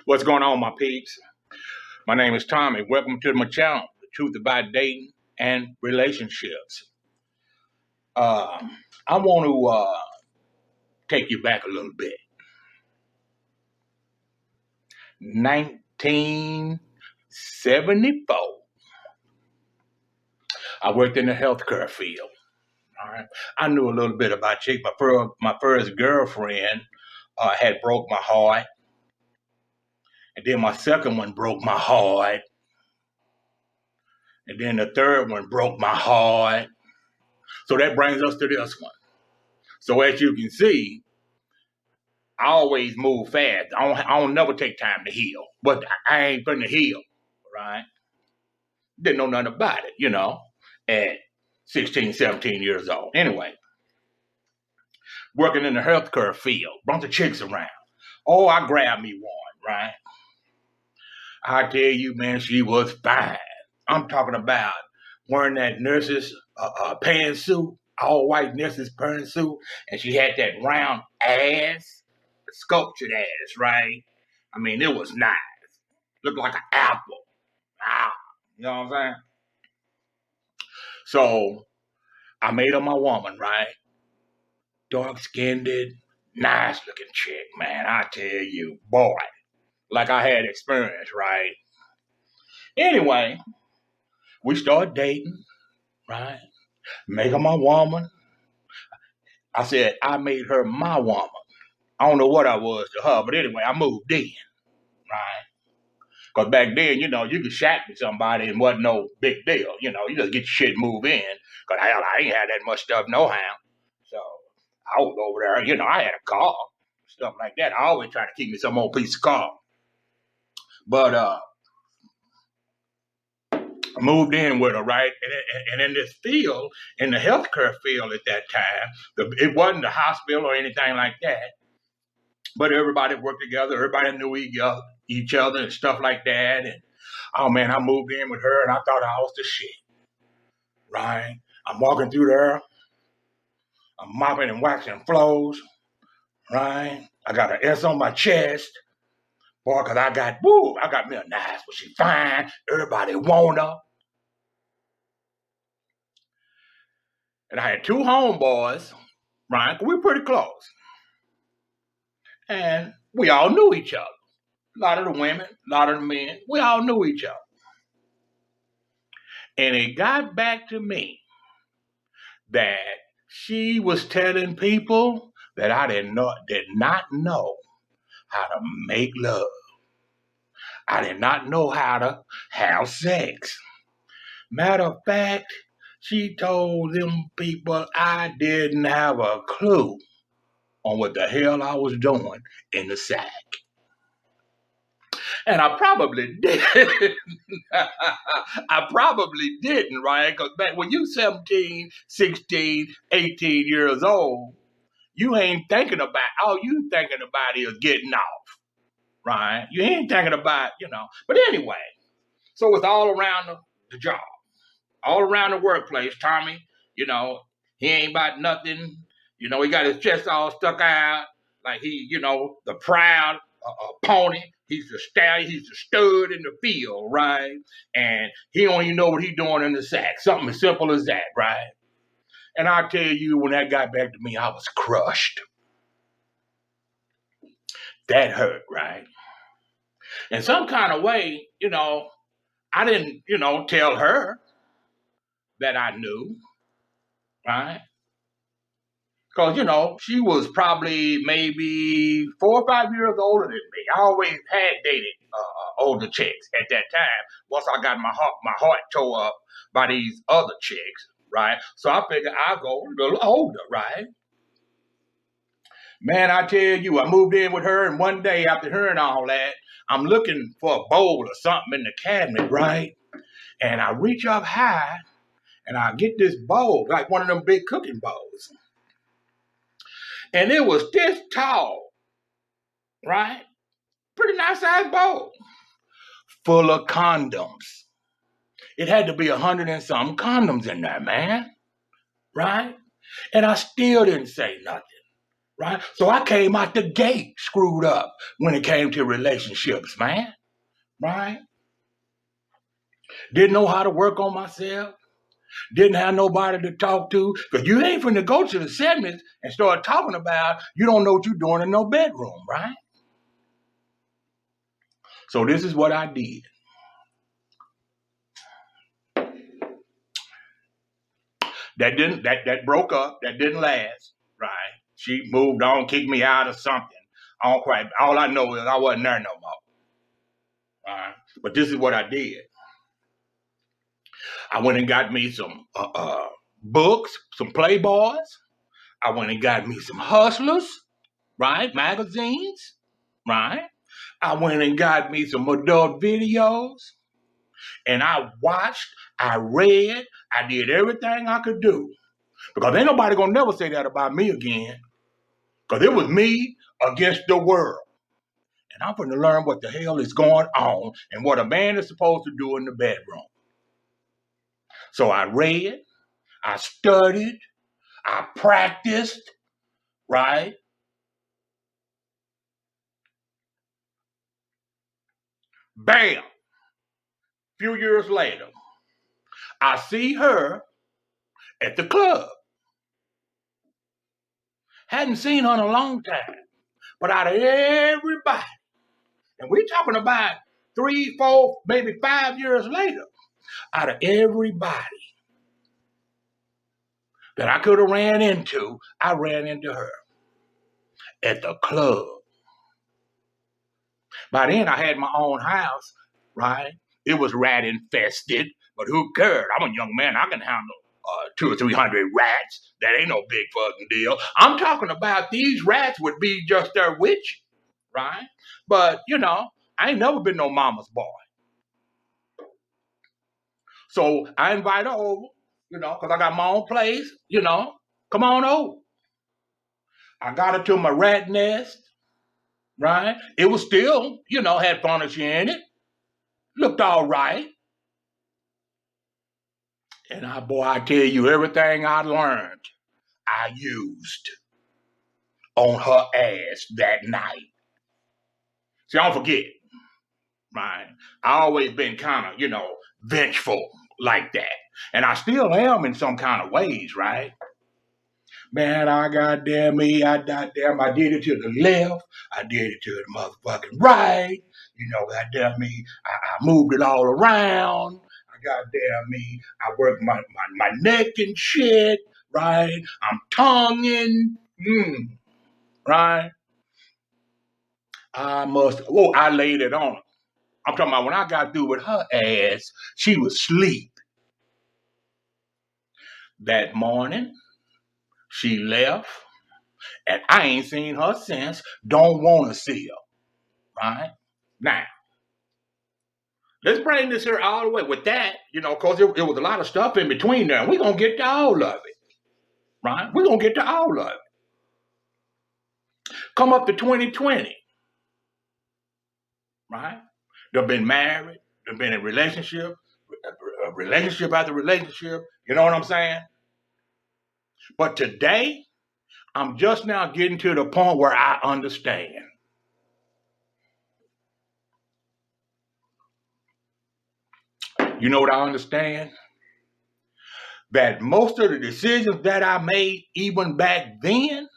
What's going on, my peeps? My name is Tommy. Welcome to my channel, The Truth About Dating and Relationships. Uh, I want to take you back a little bit. 1974. I worked in the healthcare field. All right. I knew a little bit about chicks. My first girlfriend had broke my heart. And then my second one broke my heart. And then the third one broke my heart. So that brings us to this one. So as you can see, I always move fast. I don't never take time to heal. But I ain't finna heal, right? Didn't know nothing about it, at 16, 17 years old. Anyway, working in the healthcare field, bunch of chicks around. Oh, I grabbed me one, right? I tell you, man, she was fine. I'm talking about wearing that nurse's pantsuit, all white nurse's pantsuit, and she had that round ass, sculptured ass, right? I mean, it was nice. Looked like an apple. Ah, you know what I'm saying? So I made her my woman, right? Dark-skinned, nice-looking chick, man. I tell you, boy, like I had experience, right? Anyway, we started dating, right? Make her my woman. I said I made her my woman. I don't know what I was to her, but anyway, I moved in, right? Because back then, you could shack with somebody and wasn't no big deal. You just get your shit and move in. Because I ain't had that much stuff no how. So I was over there, I had a car, stuff like that. I always try to keep me some old piece of car. But I moved in with her, right? And in this field, in the healthcare field at that time, it wasn't a hospital or anything like that. But everybody worked together. Everybody knew each other and stuff like that. And oh man, I moved in with her and I thought I was the shit. Right? I'm walking through there. I'm mopping and waxing floors. Right? I got an S on my chest. Boy, cause I got me a nice, but she fine. Everybody want her. And I had two homeboys, right? We were pretty close. And we all knew each other. A lot of the women, a lot of the men, we all knew each other. And it got back to me that she was telling people that I did not know how to make love. I did not know how to have sex. Matter of fact, she told them people I didn't have a clue on what the hell I was doing in the sack. And I probably did. I probably didn't, right? Because back when you 17, 16, 18 years old, you ain't thinking about, all you thinking about is getting off, right? You ain't thinking about, But anyway, so it's all around the job, all around the workplace. Tommy, he ain't about nothing. He got his chest all stuck out, like he, the proud pony. He's the stallion, he's the stud in the field, right? And he don't even know what he's doing in the sack. Something as simple as that, right? And I tell you, when that got back to me, I was crushed. That hurt, right? In some kind of way, I didn't, tell her that I knew, right? Because, she was probably maybe 4 or 5 years older than me. I always had dated older chicks at that time. Once I got my heart tore up by these other chicks, right? So I figured I'll go a little older, right? Man, I tell you, I moved in with her, and one day after hearing all that, I'm looking for a bowl or something in the cabinet, right? And I reach up high, and I get this bowl, like one of them big cooking bowls. And it was this tall, right? Pretty nice sized bowl, full of condoms. It had to be 100 and some condoms in there, man, right? And I still didn't say nothing, right? So I came out the gate screwed up when it came to relationships, man, right? Didn't know how to work on myself. Didn't have nobody to talk to. Because you ain't finna go to the 70s and start talking about you don't know what you're doing in no bedroom, right? So this is what I did. That broke up. That didn't last, right? She moved on, kicked me out or something. I don't quite. All I know is I wasn't there no more. Right? But this is what I did. I went and got me some books, some Playboys. I went and got me some Hustlers, right? Magazines, right? I went and got me some adult videos. And I watched, I read, I did everything I could do. Because ain't nobody gonna never say that about me again. Because it was me against the world. And I'm going to learn what the hell is going on and what a man is supposed to do in the bedroom. So I read, I studied, I practiced, right? Bam! Few years later, I see her at the club. Hadn't seen her in a long time. But out of everybody, and we're talking about 3, 4, maybe 5 years later, out of everybody that I could have ran into, I ran into her at the club. By then, I had my own house, right? It was rat infested, but who cared? I'm a young man. I can handle 200 or 300 rats. That ain't no big fucking deal. I'm talking about these rats would be just there with you, right? But, I ain't never been no mama's boy. So I invite her over, because I got my own place, come on over. I got her to my rat nest, right? It was still, had furniture in it, looked all right. And I tell you, everything I learned, I used on her ass that night. See, don't forget, right? I always been kind of, vengeful like that. And I still am in some kind of ways, right? Man, I goddamn me, I did it to the left, I did it to the motherfucking right, goddamn me, I moved it all around, goddamn me, I worked my neck and shit, right? I'm tonguing, right? I laid it on her. I'm talking about when I got through with her ass, she was asleep. That morning, she left, and I ain't seen her since. Don't want to see her, right? Now, let's bring this here all the way with that, because it was a lot of stuff in between there, and we're going to get to all of it, right? We're going to get to all of it. Come up to 2020, right? They've been married, they've been in relationship after relationship, you know what I'm saying? But today, I'm just now getting to the point where I understand. You know what I understand? That most of the decisions that I made, even back then,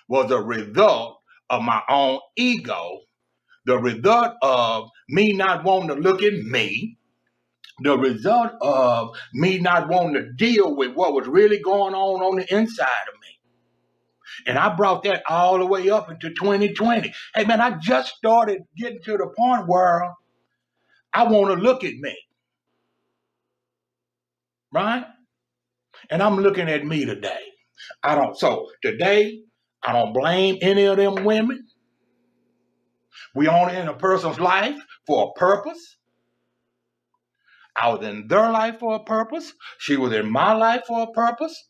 was a result of my own ego, the result of me not wanting to look at me, the result of me not wanting to deal with what was really going on the inside of me. And I brought that all the way up into 2020. Hey, man, I just started getting to the point where I want to look at me, right? And I'm looking at me today. So today, I don't blame any of them women. We only in a person's life for a purpose. I was in their life for a purpose. She was in my life for a purpose.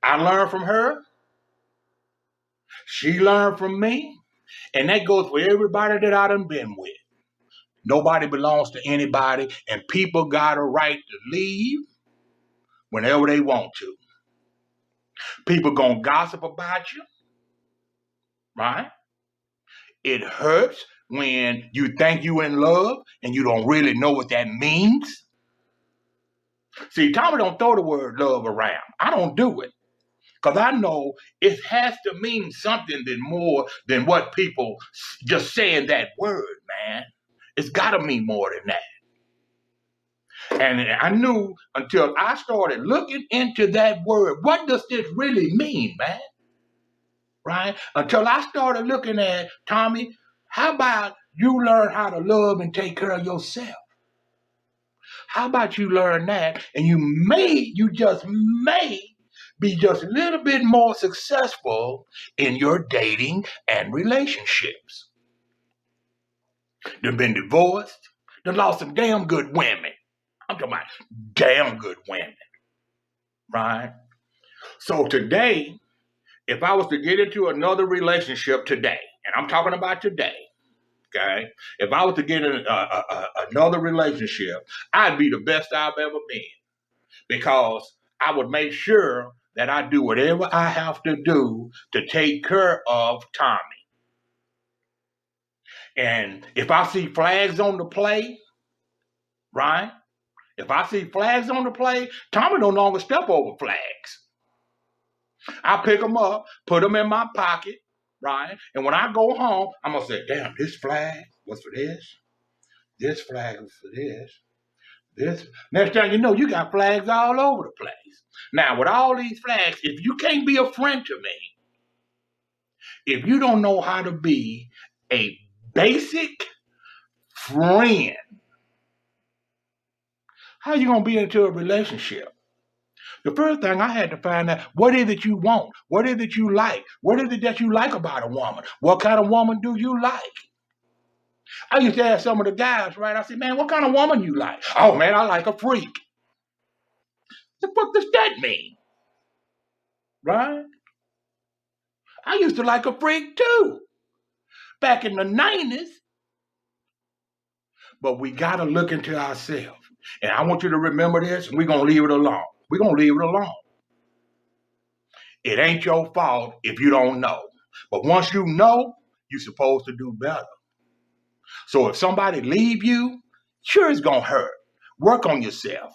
I learned from her. She learned from me. And that goes for everybody that I done been with. Nobody belongs to anybody, and people got a right to leave whenever they want to. People gonna gossip about you, right? It hurts when you think you in love and you don't really know what that means. See, Tommy don't throw the word love around. I don't do it. Because I know it has to mean something more than what people just saying that word, man. It's got to mean more than that. And I knew until I started looking into that word, what does this really mean, man? Right? Until I started looking at, Tommy, how about you learn how to love and take care of yourself? How about you learn that and you just may be just a little bit more successful in your dating and relationships. They've been divorced, they lost some damn good women. I'm talking about damn good women, right? So today, if I was to get into another relationship today, and I'm talking about today, okay? If I was to get in another relationship, I'd be the best I've ever been because I would make sure that I do whatever I have to do to take care of Tommy. And if I see flags on the play, right? If I see flags on the play, Tommy no longer step over flags. I pick them up, put them in my pocket, right? And when I go home, I'm gonna say, damn, this flag was for this. This flag was for this. This next thing you know, you got flags all over the place. Now, with all these flags, if you can't be a friend to me, if you don't know how to be a basic friend, how are you gonna be into a relationship? The first thing I had to find out, what is it you want? What is it you like? What is it that you like about a woman? What kind of woman do you like? I used to ask some of the guys, right? I said, man, what kind of woman you like? Oh man, I like a freak. The fuck does that mean? Right? I used to like a freak too. Back in the 90s. But we gotta look into ourselves. And I want you to remember this, and we're gonna leave it alone. We're gonna leave it alone. It ain't your fault if you don't know. But once you know, you're supposed to do better. So if somebody leave you, sure it's gonna hurt. Work on yourself.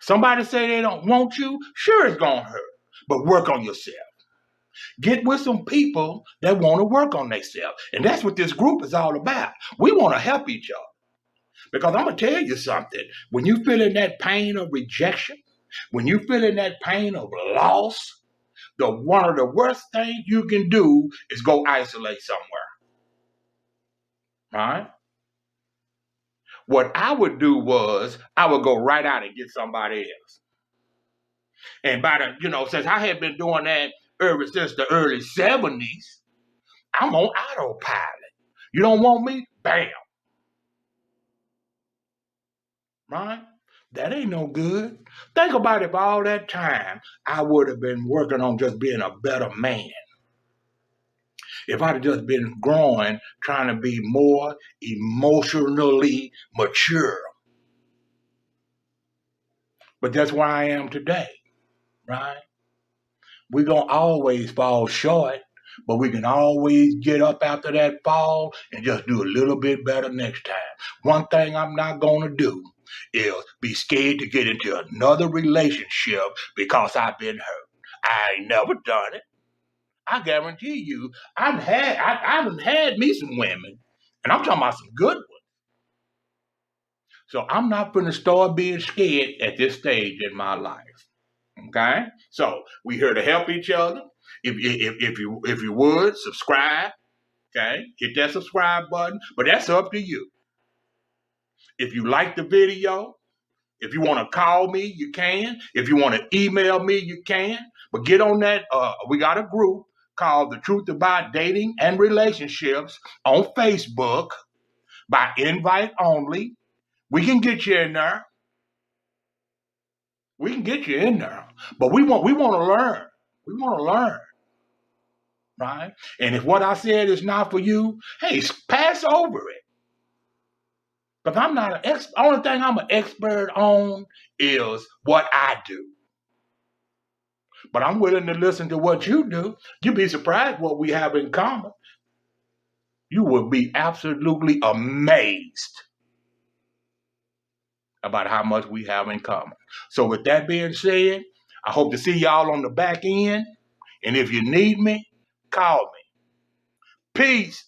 Somebody say they don't want you, sure it's gonna hurt. But work on yourself. Get with some people that want to work on themselves. And that's what this group is all about. We want to help each other. Because I'm going to tell you something. When you feel in that pain of rejection, when you feel in that pain of loss, one of the worst things you can do is go isolate somewhere. Right? What I would do was I would go right out and get somebody else. And since I had been doing that ever since the early 70s, I'm on autopilot. You don't want me? Bam. Right? That ain't no good. Think about if all that time I would have been working on just being a better man. If I'd have just been growing, trying to be more emotionally mature. But that's where I am today, right? We're going to always fall short, but we can always get up after that fall and just do a little bit better next time. One thing I'm not going to do is be scared to get into another relationship because I've been hurt. I ain't never done it. I guarantee you, I've had me some women, and I'm talking about some good ones. So I'm not going to start being scared at this stage in my life. Okay, so we here to help each other. If you would subscribe, okay, hit that subscribe button. But that's up to you. If you like the video, if you want to call me, you can. If you want to email me, you can. But get on that. We got a group called The Truth About Dating and Relationships on Facebook by invite only. We can get you in there. We can get you in there. But we want to learn. We want to learn. Right? And if what I said is not for you, hey, pass over it. Because I'm not an expert. Only thing I'm an expert on is what I do. But I'm willing to listen to what you do. You'd be surprised what we have in common. You would be absolutely amazed about how much we have in common. So, with that being said, I hope to see y'all on the back end. And if you need me, call me. Peace.